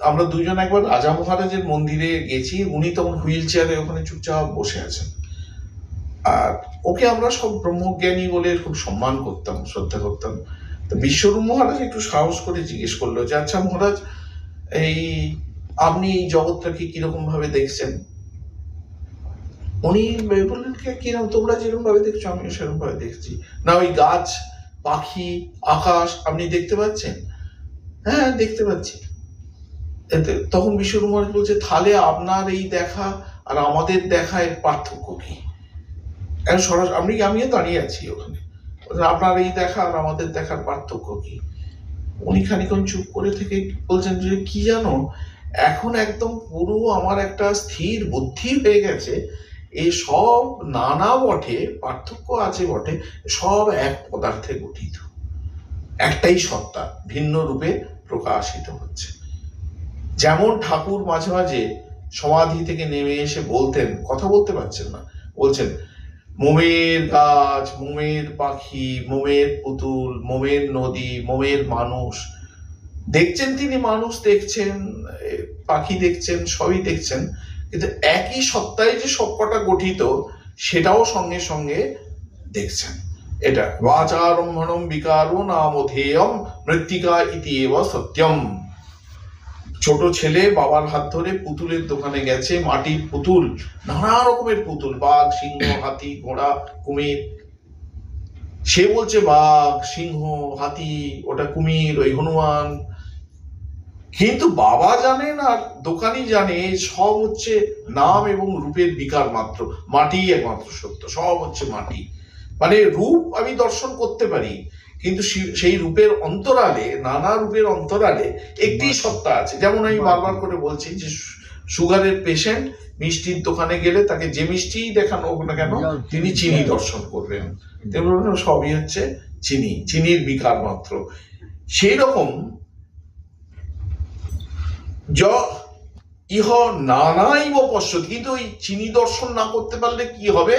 A: আমরা দুজন একবার রাজা মহারাজের মন্দিরে গেছি, উনি তখন হুইল চেয়ারে ওখানে চুপচাপ বসে আছেন, আর ওকে আমরা সব ব্রহ্মজ্ঞানী বলে খুব সম্মান করতাম, শ্রদ্ধা করতাম। তো বিশ্বরূপ মহারাজ একটু সাহস করে জিজ্ঞেস করলো যে, আচ্ছা মহারাজ, এই আপনি এই জগৎটাকে কিরকম ভাবে দেখছেন? উনি বললেন, কিরকম? তোমরা যেরকম ভাবে দেখছো আমিও সেরকম ভাবে দেখছি। না ওই গাছ পাখি, আকাশ আপনি দেখতে পাচ্ছেন? হ্যাঁ, দেখতে পাচ্ছি। তখন বিশ্বরূপ মহারাজ বলছে, তাহলে আপনার এই দেখা আর আমাদের দেখা এর পার্থক্য কি? সরাসরি আমিও দাঁড়িয়ে আছি ওখানে, আপনার এই দেখা আর আমাদের দেখার পার্থক্য কি? উনি খানিকক্ষণ চুপ করে থেকে বলছেন যে, কি জানো, এখন একদম পুরো আমার একটা স্থির বুদ্ধি হয়ে গেছে, এই সব নানা বটে, পার্থক্য আছে বটে, সব এক পদার্থে গঠিত, একটাই সত্তা ভিন্ন রূপে প্রকাশিত হচ্ছে। যেমন ঠাকুর মাঝে মাঝে সমাধি থেকে নেমে এসে বলতেন, কথা বলতে পারছেন না, বলছেন মোমের গাছ, মোমের পাখি, মোমের পুতুল, মোমের নদী, মোমের মানুষ। দেখছেন তিনি, মানুষ দেখছেন, পাখি দেখছেন, সবই দেখছেন, কিন্তু একই সত্তায় যে সবকটা গঠিত সেটাও সঙ্গে সঙ্গে দেখছেন। এটা বাচারম্ভনম বিকারো নামধেয়ম মৃত্তিকা ইতি এব সত্যম। ছোট ছেলে বাবার হাত ধরে পুতুলের দোকানে গেছে, মাটির পুতুল, নানা রকমের পুতুল, বাঘ, সিংহ, হাতি, ঘোড়া, কুমির। সে বলছে বাঘ, সিংহ, হাতি, ওটা কুমির, ওই হনুমান। কিন্তু বাবা জানেন আর দোকানি জানে সব হচ্ছে নাম এবং রূপের বিকার মাত্র, মাটি একমাত্র সত্য, সব হচ্ছে মাটি। মানে রূপ আমি দর্শন করতে পারি, কিন্তু সেই রূপের অন্তরালে, নানা রূপের অন্তরালে একটি সত্তা আছে। যেমন আমি বারবার করে বলছি যে সুগারের পেশেন্ট মিষ্টির দোকানে গেলে তাকে যে মিষ্টিই দেখানো হোক না কেন তিনি চিনি দর্শন করবেন, সবই হচ্ছে চিনি, চিনির বিকার মাত্র। সেই রকম ইহ নানাইব পশ্যতি, কিন্তু ওই চিনি দর্শন না করতে পারলে কি হবে?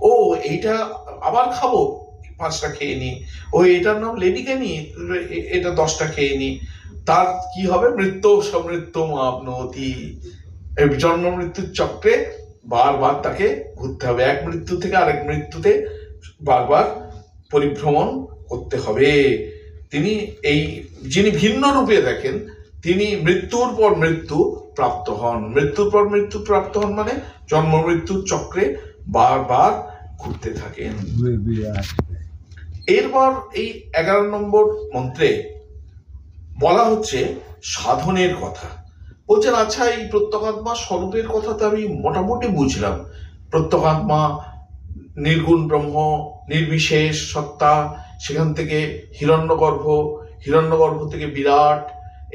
A: ও এইটা আবার খাবো, 5টা খেয়ে নি, ও এটার নাম লেডিকেনি, এটা 10টা খেয়ে নি, তার কি হবে? মৃত্যু সমৃত্যু আপনতি, জন্ম মৃত্যুর চক্রে বারবার তাকে ঘুরতে হবে, এক মৃত্যু থেকে আরেক মৃত্যুতে বারবার পরিভ্রমণ করতে হবে। তিনি এই যিনি ভিন্ন রূপে দেখেন, তিনি মৃত্যুর পর মৃত্যু প্রাপ্ত হন। মৃত্যুর পর মৃত্যু প্রাপ্ত হন মানে জন্ম মৃত্যুর চক্রে বারবার ঘুরতে থাকেন। এরপর এই 11 নম্বর মন্ত্রে বলা হচ্ছে সাধনের কথা। বলছেন, আচ্ছা এই প্রত্যগাত্মা স্বরূপের কথা তো আমি মোটামুটি বুঝলাম, প্রত্যগাত্মা নির্গুণ ব্রহ্ম, নির্বিশেষ সত্তা, সেখান থেকে হিরণ্যগর্ভ, হিরণ্যগর্ভ থেকে বিরাট,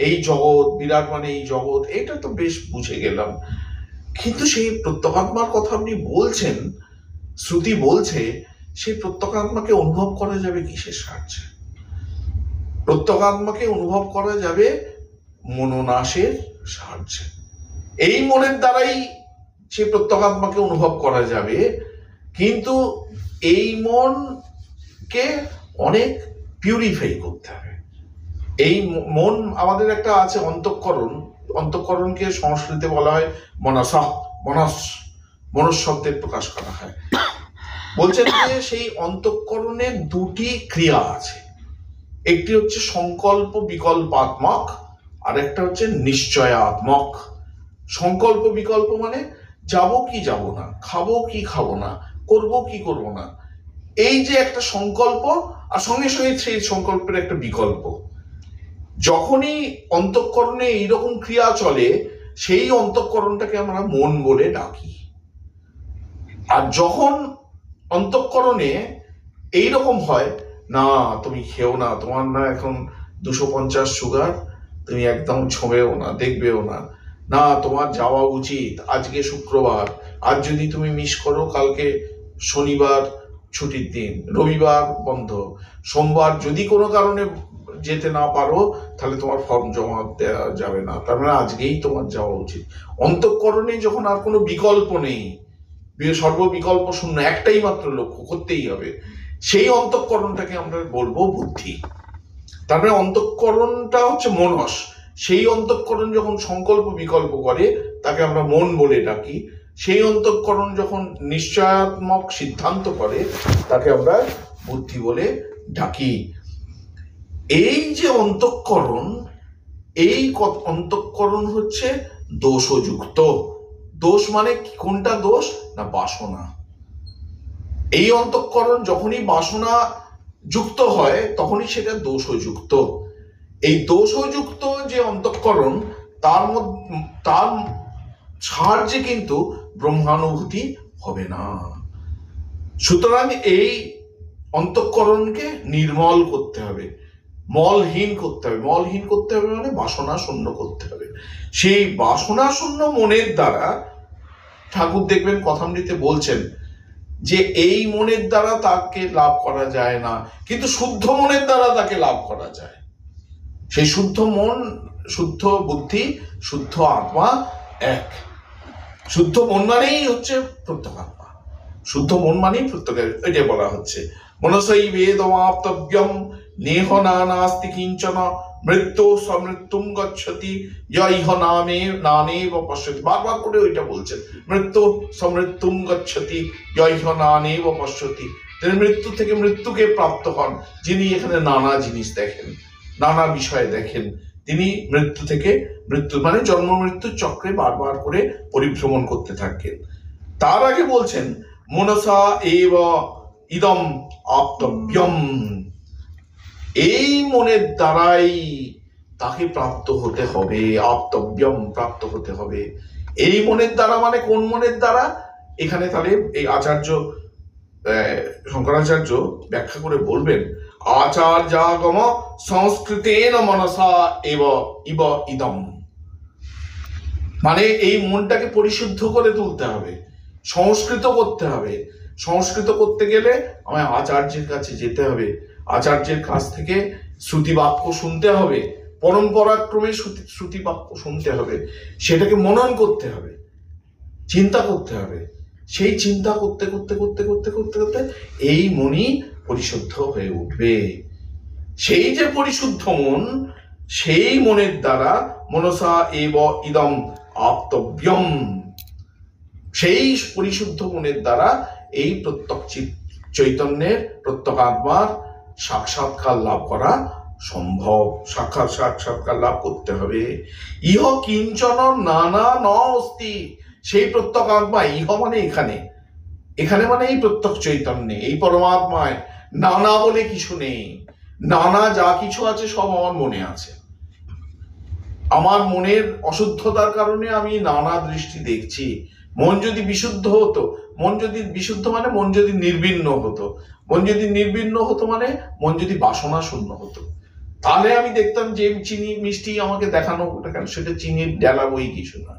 A: এই জগৎ, বিরাট মানে এই জগৎ, এটা তো বেশ বুঝে গেলাম। কিন্তু সেই প্রত্যগাত্মার কথা আপনি বলছেন, শ্রুতি বলছে সেই প্রত্যগাত্মাকে অনুভব করা যাবে কিসের সাহায্যে? প্রত্যগাত্মাকে অনুভব করা যাবে মনোনাশের সাহায্যে। এই মনের দ্বারাই সেই প্রত্যগাত্মাকে অনুভব করা যাবে, কিন্তু এই মনকে অনেক পিউরিফাই করতে হবে। এই মন আমাদের একটা আছে অন্তঃকরণ, অন্তঃকরণকে সংস্কৃতে বলা হয় মনসা, মনস শব্দে প্রকাশ করা হয়। বলছেন যে সেই অন্তঃকরণের দুটি ক্রিয়া আছে, একটি হচ্ছে সংকল্প বিকল্পাত্মক, আর একটা হচ্ছে নিশ্চয়াত্মক। সংকল্প বিকল্প মানে যাব কি যাব না, খাবো কি খাবো না, করব কি করব না, এই যে একটা সংকল্প, আর সঙ্গে সঙ্গে সেই সংকল্পের একটা বিকল্প। যখনই অন্তঃকরণে এইরকম ক্রিয়া চলে, সেই অন্তঃকরণটাকে আমরা মন বলে ডাকি। আর যখন অন্তঃকরণে এইরকম হয়, না তুমি খেও না, তোমার না এখন 250 সুগার, তুমি একদম ছোঁবেও না, দেখবেও না, না তোমার যাওয়া উচিত, আজকে শুক্রবার, আজ যদি তুমি মিস করো কালকে শনিবার ছুটির দিন, রবিবার বন্ধ, সোমবার যদি কোনো কারণে যেতে না পারো তাহলে তোমার ফর্ম জমা দেওয়া যাবে না, তার মানে আজকেই তোমার যাওয়া উচিত। অন্তঃকরণে যখন আর কোনো বিকল্প নেই, সর্ববিকল্প শূন্য, একটাই মাত্র লক্ষ্য, করতেই হবে, সেই অন্তঃকরণটাকে আমরা বলবো বুদ্ধি। তারপরে অন্তঃকরণটা হচ্ছে মনস, সেই অন্তঃকরণ যখন সংকল্প বিকল্প করে তাকে আমরা মন বলে ডাকি। সেই অন্তঃকরণ যখন নিশ্চয়াত্মক সিদ্ধান্ত করে তাকে আমরা বুদ্ধি বলে ডাকি। এই যে অন্তঃকরণ, এই অন্তঃকরণ হচ্ছে দোষযুক্ত। দোষ মানে কোনটা দোষ? না বাসনা। এই অন্তঃকরণ যখনই বাসনা যুক্ত হয় তখনই সেটা দোষযুক্ত। এই দোষযুক্ত যে অন্তঃকরণ তার সাহায্যে কিন্তু ব্রহ্মানুভূতি হবে না। সুতরাং এই অন্তঃকরণকে নির্মল করতে হবে, মলহীন করতে হবে। মলহীন করতে হবে মানে বাসনা শূন্য করতে হবে। সেই বাসনা শূন্য মনের দ্বারা ঠাকুর দেখবেন কথামৃতে বলছেন যে এই মনের দ্বারা তাকে লাভ করা যায় না, কিন্তু শুদ্ধ মনের দ্বারা তাকে লাভ করা যায়। সেই শুদ্ধ মন, শুদ্ধ বুদ্ধি, শুদ্ধ আত্মা এক। শুদ্ধ মন মানেই হচ্ছে প্রত্যেকাত্মা। শুদ্ধ মন মানেই প্রত্যেক, এটা বলা হচ্ছে মনসৈ বেদমাপ্তব্যম নেহ নানাস্তি কিঞ্চন মৃত্যু সমৃত্যুম গচ্ছতি ইহ নামে নানেব পশ্যতি। বারবার করে ওইটা বলছেন, মৃত্যু সমৃত্যুম গচ্ছতি ইহ নানেব পশ্যতি। তিনি মৃত্যু থেকে মৃত্যুকে প্রাপ্ত হন যিনি এখানে নানা জিনিস দেখেন, নানা বিষয় দেখেন। তিনি মৃত্যু থেকে মৃত্যু মানে জন্ম মৃত্যু চক্রে বারবার করে পরিভ্রমণ করতে থাকেন। তার আগে বলছেন মনসা এব ইদম আপ্তব্যম, এই মনের দ্বারাই তাকে প্রাপ্ত হতে হবে। আপ্তব্যম, প্রাপ্ত হতে হবে। এই মনের দ্বারা মানে কোন মনের দ্বারা? এখানে তাহলে এই আচার্য শঙ্করাচার্য ব্যাখ্যা করে বলবেন, আচার্যাগম সংস্কৃতেন মনসা এব ইব ইদম, মানে এই মনটাকে পরিশুদ্ধ করে তুলতে হবে, সংস্কৃত করতে হবে। সংস্কৃত করতে গেলে আমায় আচার্যের কাছে যেতে হবে, আচার্যের কাছ থেকে শ্রুতি বাক্য শুনতে হবে, পরম্পরাক্রমে শ্রুতি বাক্য শুনতে হবে, সেটাকে মনন করতে হবে, চিন্তা করতে হবে। সেই চিন্তা করতে করতে করতে করতে করতে করতে এই মনই পরিশুদ্ধ হয়ে উঠবে। সেই যে পরিশুদ্ধ মন, সেই মনের দ্বারা মনসা এব ইদম আপ্তব্যম, সেই পরিশুদ্ধ মনের দ্বারা এই প্রত্যক্ষ চৈতন্যের, প্রত্যক্ষ আত্মার সাক্ষাৎকার লাভ করা সম্ভব। সাক্ষাৎকার লাভ করতে হবে। ইহ কিঞ্চন নানা ন অস্তি, সেই প্রত্যক্ষ আত্মা, ইহ মানে এখানে, এখানে মানে এই প্রত্যক্ষ চৈতন্যে, এই পরমাত্মায় নানা বলে কিছু নেই। নানা যা কিছু আছে সব আমার মনে আছে। আমার মনের অশুদ্ধতার কারণে আমি নানা দৃষ্টি দেখছি। মন যদি বিশুদ্ধ হতো, মন যদি বিশুদ্ধ মানে মন যদি নির্বিণ্ণ হতো, মন যদি নির্বিণ্ণ হতো মানে মন যদি বাসনা শূন্য হতো, তাহলে আমি দেখতাম যে চিনি মিষ্টি আমাকে দেখানো ওটা কেন, সেটা চিনির ডেলা বই কিছু না।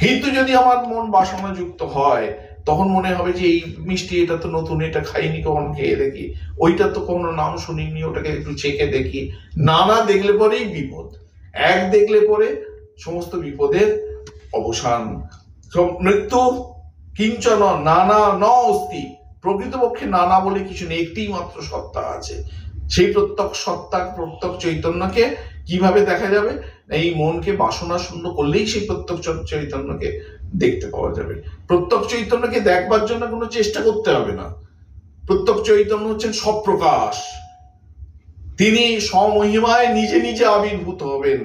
A: কিন্তু যদি আমার মন বাসনা যুক্ত হয়, তখন মনে হবে যে এই মিষ্টি, এটা তো নতুন, এটা খাইনি, কখন খেয়ে দেখি, ওইটা তো কোনো নাম শুনিনি, ওটাকে একটু চেখে দেখি। নানা দেখলে পরেই বিপদ, এক দেখলে পরে সমস্ত বিপদের অবসান। মৃত্যু কিঞ্চন নানা ন অস্তি, প্রকৃতপক্ষে নানা বলে কিছু নেই, একটি মাত্র সত্তা আছে। সেই প্রত্যক্ষ সত্তা, প্রত্যক্ষ চৈতন্যকে কিভাবে দেখা যাবে? এই মনকে বাসনা শূন্য করলেই সেই প্রত্যক্ষ চৈতন্যকে দেখতে পাওয়া যাবে। প্রত্যক্ষ চৈতন্যকে দেখবার জন্য কোনো চেষ্টা করতে হবে না। প্রত্যক্ষ চৈতন্য হচ্ছেন সপ্রকাশ, তিনি স্বমহিমায় নিজে নিজে আবির্ভূত হবেন।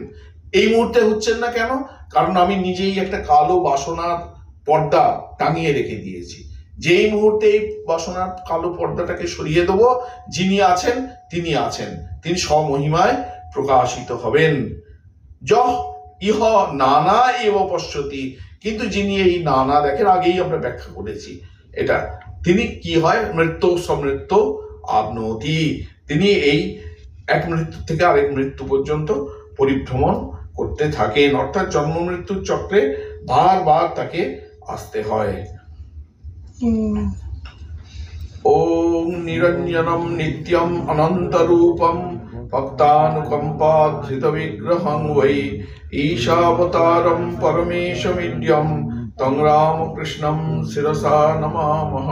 A: এই মুহূর্তে হচ্ছেন না কেন? কারণ আমি নিজেই একটা কালো বাসনার পর্দা টাঙিয়ে রেখে দিয়েছি। যেই মুহূর্তে এই বাসনার কালো পর্দাটাকে সরিয়ে দেব, যিনি আছেন তিনি আছেন, তিনি স্বমহিমায় প্রকাশিত হবেন। যহ ইহ নানা এব পশ্যতি, কিন্তু যিনি এই নানা দেখেন, আগেই আমরা ব্যাখ্যা করেছি এটা, তিনি কি হয়? মৃত্যু সমৃত্যু আবনতি, তিনি এই এক মৃত্যু থেকে আরেক মৃত্যু পর্যন্ত পরিভ্রমণ করতে থাকেন, অর্থাৎ জন্ম মৃত্যুর চক্রে বারবার তাকে আসতে হয়। ওম নিরঞ্জনম নিত্যম অনন্ত রূপম ভক্তানুকম্পাধৃত বিগ্রহং বৈ ঈশাবতারম পরমেশমিদ্যম তং রামকৃষ্ণম শিরসা নমামহ।